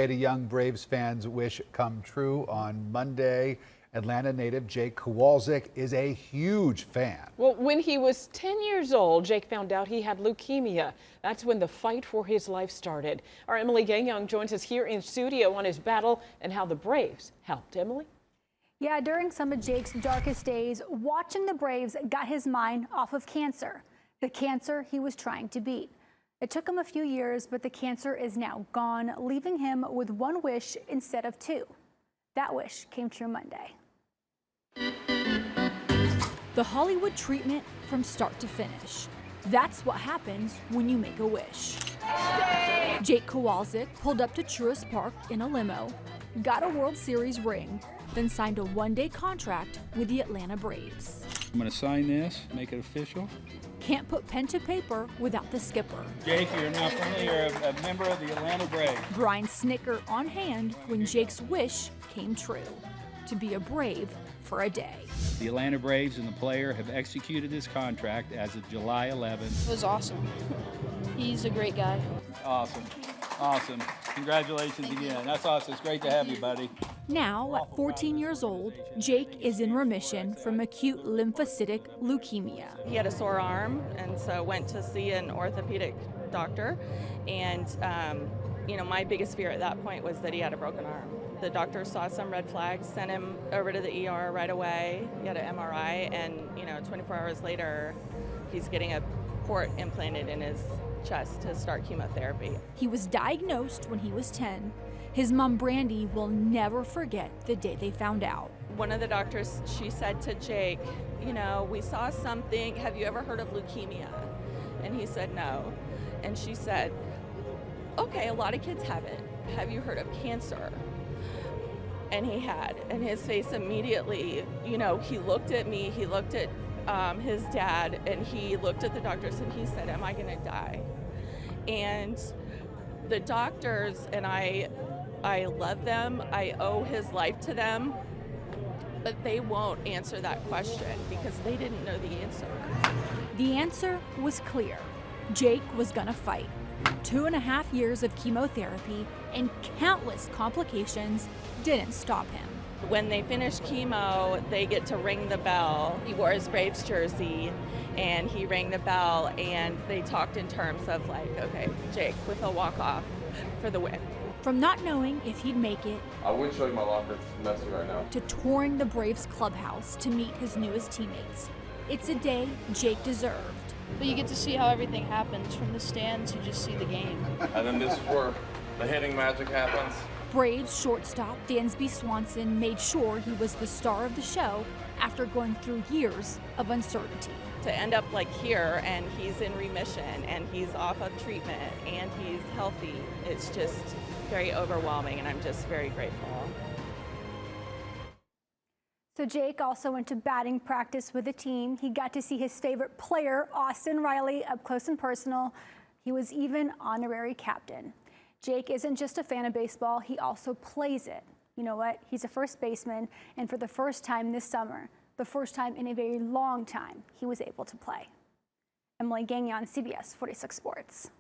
A young Braves fan's wish come true on Monday. Atlanta native Jake Kowalczyk is a huge fan. Well, when he was 10 years old, Jake found out he had leukemia. That's when the fight for his life started. Our Emily Gagnon joins us here in studio on his battle and how the Braves helped. Emily? Yeah, during some of Jake's darkest days, watching the Braves got his mind off of cancer, the cancer he was trying to beat. It took him a few years, but the cancer is now gone, leaving him with one wish instead of two. That wish came true Monday. The Hollywood treatment from start to finish. That's what happens when you make a wish. Jake Kowalczyk pulled up to Truist Park in a limo, got a World Series ring, then signed a one-day contract with the Atlanta Braves. I'm going to sign this, make it official. Can't put pen to paper without the skipper. Jake, you're now finally a member of the Atlanta Braves. Brian Snicker on hand when Jake's wish came true, to be a Brave for a day. The Atlanta Braves and the player have executed this contract as of July 11th. It was awesome. He's a great guy. Awesome. Awesome. Congratulations again. That's awesome. It's great to have you, buddy. Now, at 14 years old, Jake is in remission from acute lymphocytic leukemia. He had a sore arm, and so went to see an orthopedic doctor. And, my biggest fear at that point was that he had a broken arm. The doctor saw some red flags, sent him over to the ER right away. He had an MRI, and 24 hours later, he's getting a port implanted in his chest to start chemotherapy. He was diagnosed when he was 10. His mom, Brandy, will never forget the day they found out. One of the doctors, she said to Jake, we saw something, have you ever heard of leukemia? And he said no. And she said, okay, a lot of kids have it. Have you heard of cancer? And he had, and his face immediately, he looked at me, he looked at his dad, and he looked at the doctors and he said, am I gonna die? And the doctors, and I love them, I owe his life to them, but they won't answer that question because they didn't know the answer. The answer was clear. Jake was gonna fight. 2.5 years of chemotherapy and countless complications didn't stop him. When they finish chemo, they get to ring the bell. He wore his Braves jersey and he rang the bell, and they talked in terms of like, okay, Jake with a walk-off for the win. From not knowing if he'd make it, I wouldn't show you my locker, it's messy right now, to touring the Braves clubhouse to meet his newest teammates. It's a day Jake deserved. But you get to see how everything happens. From the stands, you just see the game. and then this is where the hitting magic happens. Braves shortstop Dansby Swanson made sure he was the star of the show after going through years of uncertainty. To end up like here, and he's in remission, and he's off of treatment, and he's healthy, it's just very overwhelming, and I'm just very grateful. So Jake also went to batting practice with the team. He got to see his favorite player, Austin Riley, up close and personal. He was even honorary captain. Jake isn't just a fan of baseball, he also plays it. You know what? He's a first baseman, and for the first time this summer, the first time in a very long time, he was able to play. Emily Gagnon, CBS 46 Sports.